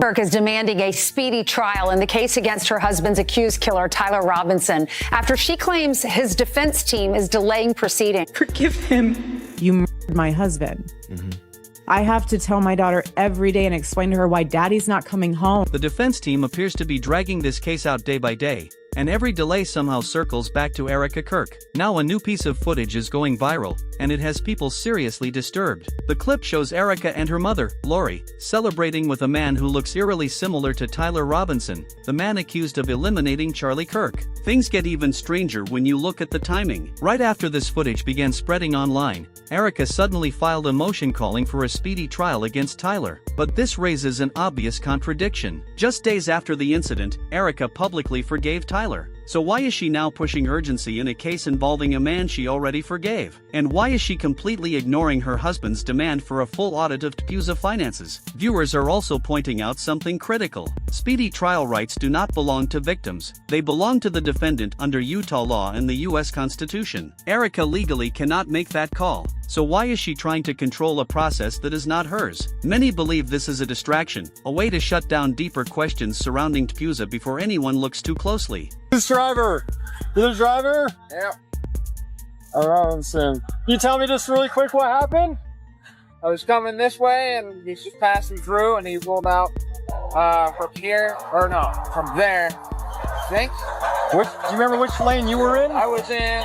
Kirk is demanding a speedy trial in the case against her husband's accused killer, Tyler Robinson, after she claims his defense team is delaying proceedings. Forgive him. You murdered my husband. I have to tell my daughter every day and explain to her why daddy's not coming home. The defense team appears to be dragging this case out day by day, and every delay somehow circles back to Erika Kirk. Now a new piece of footage is going viral, and it has people seriously disturbed. The clip shows Erika and her mother, Lori, celebrating with a man who looks eerily similar to Tyler Robinson, the man accused of eliminating Charlie Kirk. Things get even stranger when you look at the timing. Right after this footage began spreading online, Erika suddenly filed a motion calling for a speedy trial against Tyler. But this raises an obvious contradiction. Just days after the incident, Erika publicly forgave Tyler. So why is she now pushing urgency in a case involving a man she already forgave? And why is she completely ignoring her husband's demand for a full audit of TPUSA finances? Viewers are also pointing out something critical. Speedy trial rights do not belong to victims. They belong to the defendant under Utah law and the U.S. Constitution. Erika legally cannot make that call. So why is she trying to control a process that is not hers? Many believe this is a distraction, a way to shut down deeper questions surrounding TPUSA before anyone looks too closely. This driver, you're the driver? Yeah. Robinson. Can you tell me just really quick what happened? I was coming this way and he's just passing through and he rolled out from here, or no, from there, I think. Do you remember which lane you were in? I was in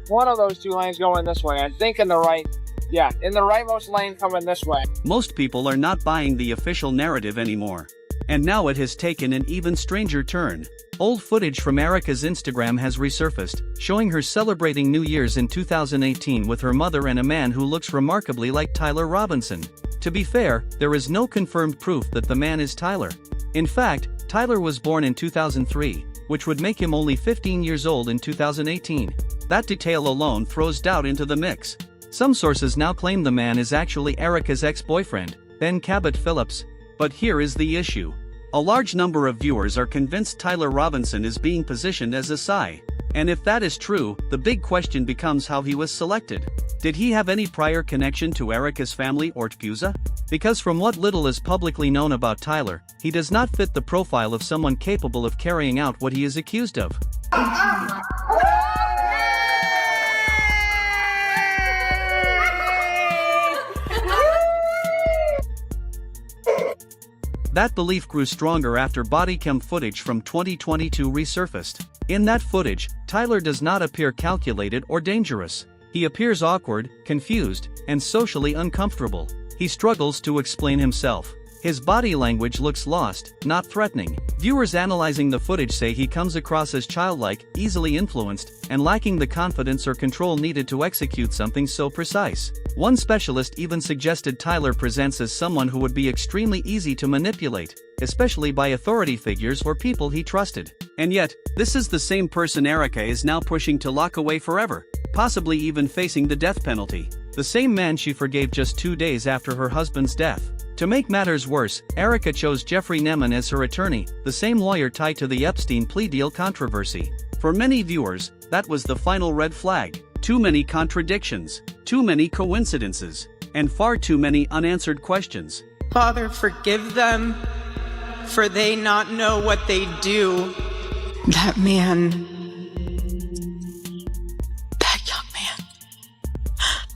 one of those two lanes going this way. I think in the rightmost lane coming this way. Most people are not buying the official narrative anymore. And now it has taken an even stranger turn. Old footage from Erika's Instagram has resurfaced, showing her celebrating New Year's in 2018 with her mother and a man who looks remarkably like Tyler Robinson. To be fair, there is no confirmed proof that the man is Tyler. In fact, Tyler was born in 2003, which would make him only 15 years old in 2018. That detail alone throws doubt into the mix. Some sources now claim the man is actually Erika's ex-boyfriend, Ben Cabot Phillips. But here is the issue. A large number of viewers are convinced Tyler Robinson is being positioned as a spy. And if that is true, the big question becomes how he was selected. Did he have any prior connection to Erika's family or TPUSA? Because from what little is publicly known about Tyler, he does not fit the profile of someone capable of carrying out what he is accused of. That belief grew stronger after body cam footage from 2022 resurfaced. In that footage, Tyler does not appear calculated or dangerous. He appears awkward, confused, and socially uncomfortable. He struggles to explain himself. His body language looks lost, not threatening. Viewers analyzing the footage say he comes across as childlike, easily influenced, and lacking the confidence or control needed to execute something so precise. One specialist even suggested Tyler presents as someone who would be extremely easy to manipulate, especially by authority figures or people he trusted. And yet, this is the same person Erika is now pushing to lock away forever, possibly even facing the death penalty. The same man she forgave just 2 days after her husband's death. To make matters worse, Erika chose Jeffrey Nemman as her attorney, the same lawyer tied to the Epstein plea deal controversy. For many viewers, that was the final red flag. Too many contradictions, too many coincidences, and far too many unanswered questions. Father, forgive them, for they not know what they do. That man, that young man,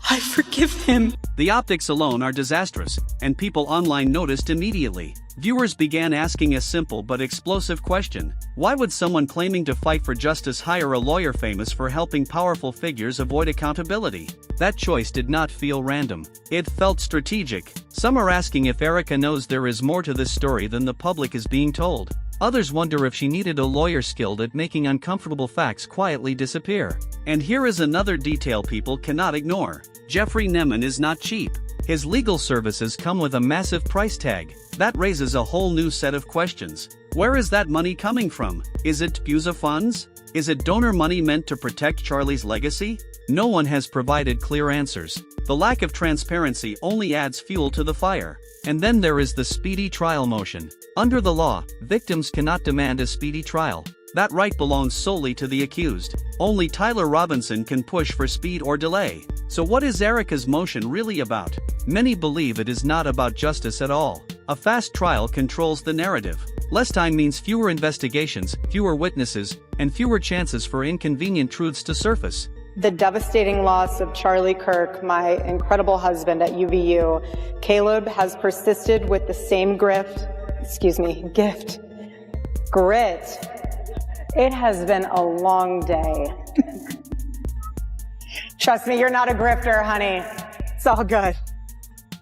I forgive him. The optics alone are disastrous, and people online noticed immediately. Viewers began asking a simple but explosive question. Why would someone claiming to fight for justice hire a lawyer famous for helping powerful figures avoid accountability? That choice did not feel random. It felt strategic. Some are asking if Erika knows there is more to this story than the public is being told. Others wonder if she needed a lawyer skilled at making uncomfortable facts quietly disappear. And here is another detail people cannot ignore. Jeffrey Nemman is not cheap. His legal services come with a massive price tag. That raises a whole new set of questions. Where is that money coming from? Is it TPUSA funds? Is it donor money meant to protect Charlie's legacy? No one has provided clear answers. The lack of transparency only adds fuel to the fire. And then there is the speedy trial motion. Under the law, victims cannot demand a speedy trial. That right belongs solely to the accused. Only Tyler Robinson can push for speed or delay. So what is Erika's motion really about? Many believe it is not about justice at all. A fast trial controls the narrative. Less time means fewer investigations, fewer witnesses, and fewer chances for inconvenient truths to surface. The devastating loss of Charlie Kirk, my incredible husband at UVU, Caleb has persisted with the same grit. It has been a long day. Trust me, you're not a grifter, honey. It's all good.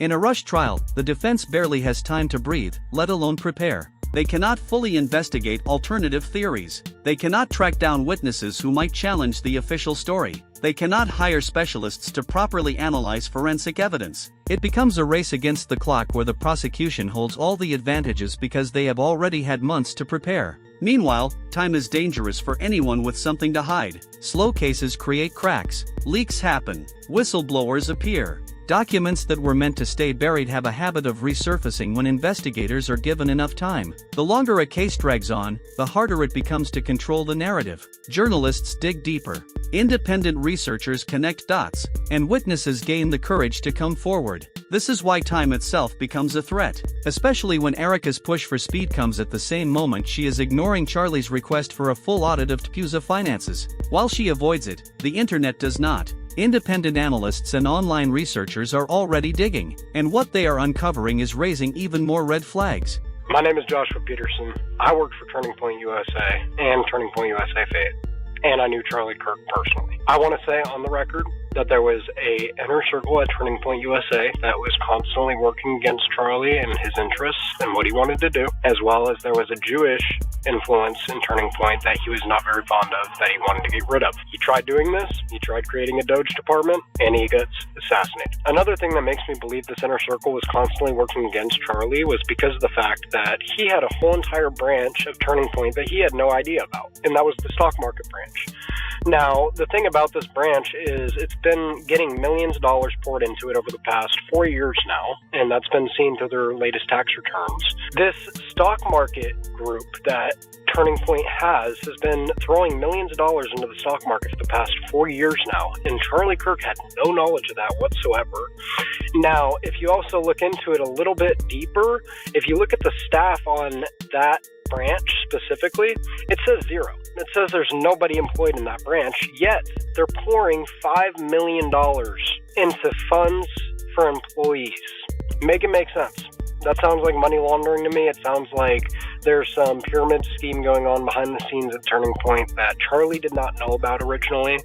In a rush trial, the defense barely has time to breathe, let alone prepare. They cannot fully investigate alternative theories. They cannot track down witnesses who might challenge the official story. They cannot hire specialists to properly analyze forensic evidence. It becomes a race against the clock where the prosecution holds all the advantages because they have already had months to prepare. Meanwhile, time is dangerous for anyone with something to hide. Slow cases create cracks. Leaks happen. Whistleblowers appear. Documents that were meant to stay buried have a habit of resurfacing when investigators are given enough time. The longer a case drags on, the harder it becomes to control the narrative. Journalists dig deeper. Independent researchers connect dots, and witnesses gain the courage to come forward. This is why time itself becomes a threat, especially when Erika's push for speed comes at the same moment she is ignoring Charlie's request for a full audit of TPUSA finances. While she avoids it, the internet does not. Independent analysts and online researchers are already digging, and what they are uncovering is raising even more red flags. My name is Joshua Peterson. I worked for Turning Point USA and Turning Point USA Faith, and I knew Charlie Kirk personally. I want to say on the record that there was a inner circle at Turning Point USA that was constantly working against Charlie and his interests and what he wanted to do, as well as there was a Jewish influence in Turning Point that he was not very fond of, that he wanted to get rid of. He tried doing this, he tried creating a Doge department, and he gets assassinated. Another thing that makes me believe this inner circle was constantly working against Charlie was because of the fact that he had a whole entire branch of Turning Point that he had no idea about, and that was the stock market branch. Now, the thing about this branch is it's been getting millions of dollars poured into it over the past 4 years now, and that's been seen through their latest tax returns. This stock market group that Turning Point has been throwing millions of dollars into the stock market for the past 4 years now, and Charlie Kirk had no knowledge of that whatsoever. Now, if you also look into it a little bit deeper, if you look at the staff on that branch specifically, it says zero. It says there's nobody employed in that branch, yet they're pouring $5 million into funds for employees. Make it make sense. That sounds like money laundering to me. It sounds like there's some pyramid scheme going on behind the scenes at Turning Point that Charlie did not know about originally,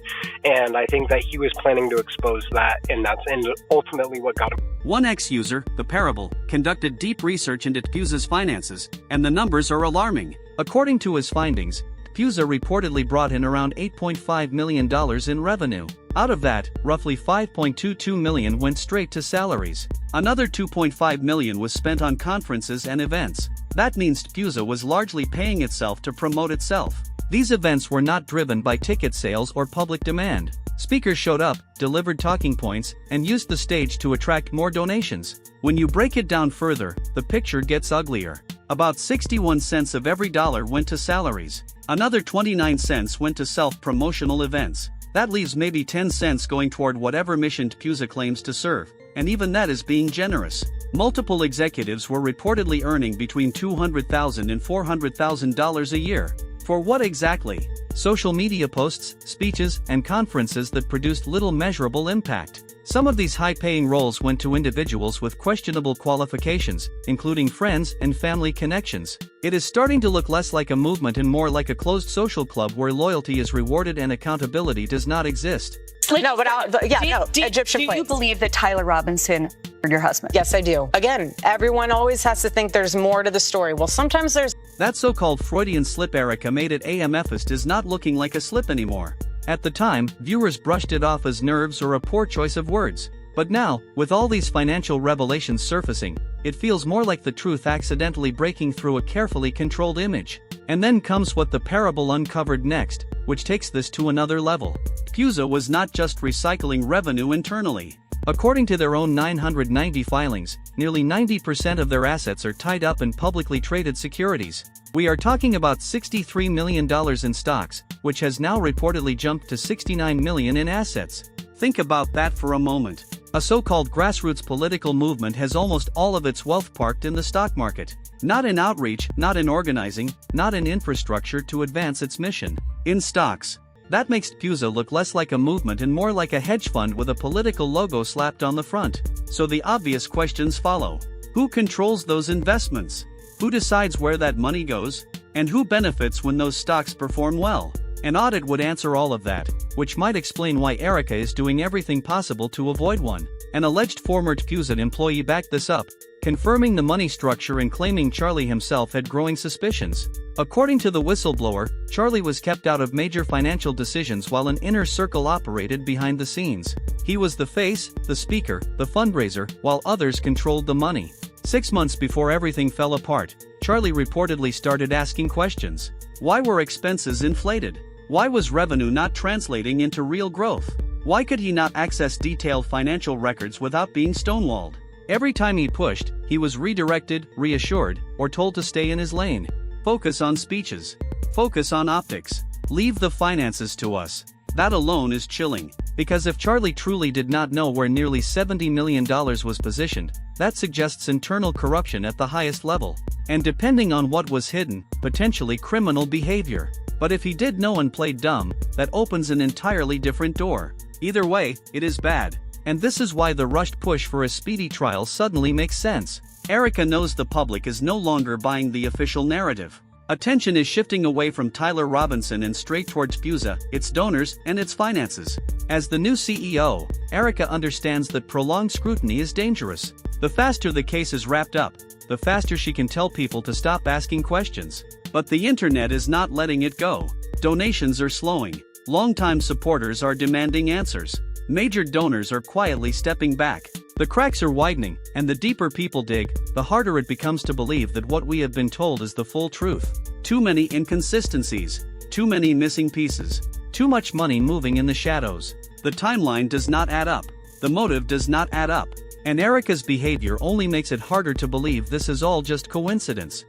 and I think that he was planning to expose that, and that's ultimately what got him. One ex-user, The Parable, conducted deep research into TPUSA's finances, and the numbers are alarming. According to his findings, TPUSA reportedly brought in around $8.5 million in revenue. Out of that, roughly $5.22 million went straight to salaries. Another $2.5 million was spent on conferences and events. That means TPUSA was largely paying itself to promote itself. These events were not driven by ticket sales or public demand. Speakers showed up, delivered talking points, and used the stage to attract more donations. When you break it down further, the picture gets uglier. About 61 cents of every dollar went to salaries. Another 29 cents went to self-promotional events. That leaves maybe 10 cents going toward whatever mission TPUSA claims to serve, and even that is being generous. Multiple executives were reportedly earning between $200,000 and $400,000 a year. For what exactly? Social media posts, speeches, and conferences that produced little measurable impact. Some of these high-paying roles went to individuals with questionable qualifications, including friends and family connections. It is starting to look less like a movement and more like a closed social club where loyalty is rewarded and accountability does not exist. No, but Egyptian Do plates. you believe that Tyler Robinson murdered your husband? Yes, I do. Again, everyone always has to think there's more to the story. Well, sometimes there's. That so-called Freudian slip Erika made at AMFist is not looking like a slip anymore. At the time, viewers brushed it off as nerves or a poor choice of words. But now, with all these financial revelations surfacing, it feels more like the truth accidentally breaking through a carefully controlled image. And then comes what The Parable uncovered next, which takes this to another level. TPUSA was not just recycling revenue internally. According to their own 990 filings, nearly 90% of their assets are tied up in publicly traded securities. We are talking about $63 million in stocks, which has now reportedly jumped to $69 million in assets. Think about that for a moment. A so-called grassroots political movement has almost all of its wealth parked in the stock market. Not in outreach, not in organizing, not in infrastructure to advance its mission. In stocks. That makes PUSA look less like a movement and more like a hedge fund with a political logo slapped on the front. So the obvious questions follow. Who controls those investments? Who decides where that money goes? And who benefits when those stocks perform well? An audit would answer all of that, which might explain why Erika is doing everything possible to avoid one. An alleged former PUSA employee backed this up, confirming the money structure and claiming Charlie himself had growing suspicions. According to the whistleblower, Charlie was kept out of major financial decisions while an inner circle operated behind the scenes. He was the face, the speaker, the fundraiser, while others controlled the money. 6 months before everything fell apart, Charlie reportedly started asking questions. Why were expenses inflated? Why was revenue not translating into real growth? Why could he not access detailed financial records without being stonewalled? Every time he pushed, he was redirected, reassured, or told to stay in his lane. Focus on speeches. Focus on optics. Leave the finances to us. That alone is chilling, because if Charlie truly did not know where nearly $70 million was positioned, that suggests internal corruption at the highest level. And depending on what was hidden, potentially criminal behavior. But if he did know and played dumb, that opens an entirely different door. Either way, it is bad. And this is why the rushed push for a speedy trial suddenly makes sense. Erika knows the public is no longer buying the official narrative. Attention is shifting away from Tyler Robinson and straight towards PUSA, its donors, and its finances. As the new CEO, Erika understands that prolonged scrutiny is dangerous. The faster the case is wrapped up, the faster she can tell people to stop asking questions. But the internet is not letting it go. Donations are slowing. Longtime supporters are demanding answers. Major donors are quietly stepping back. The cracks are widening, and the deeper people dig, the harder it becomes to believe that what we have been told is the full truth. Too many inconsistencies. Too many missing pieces. Too much money moving in the shadows. The timeline does not add up. The motive does not add up. And Erika's behavior only makes it harder to believe this is all just coincidence.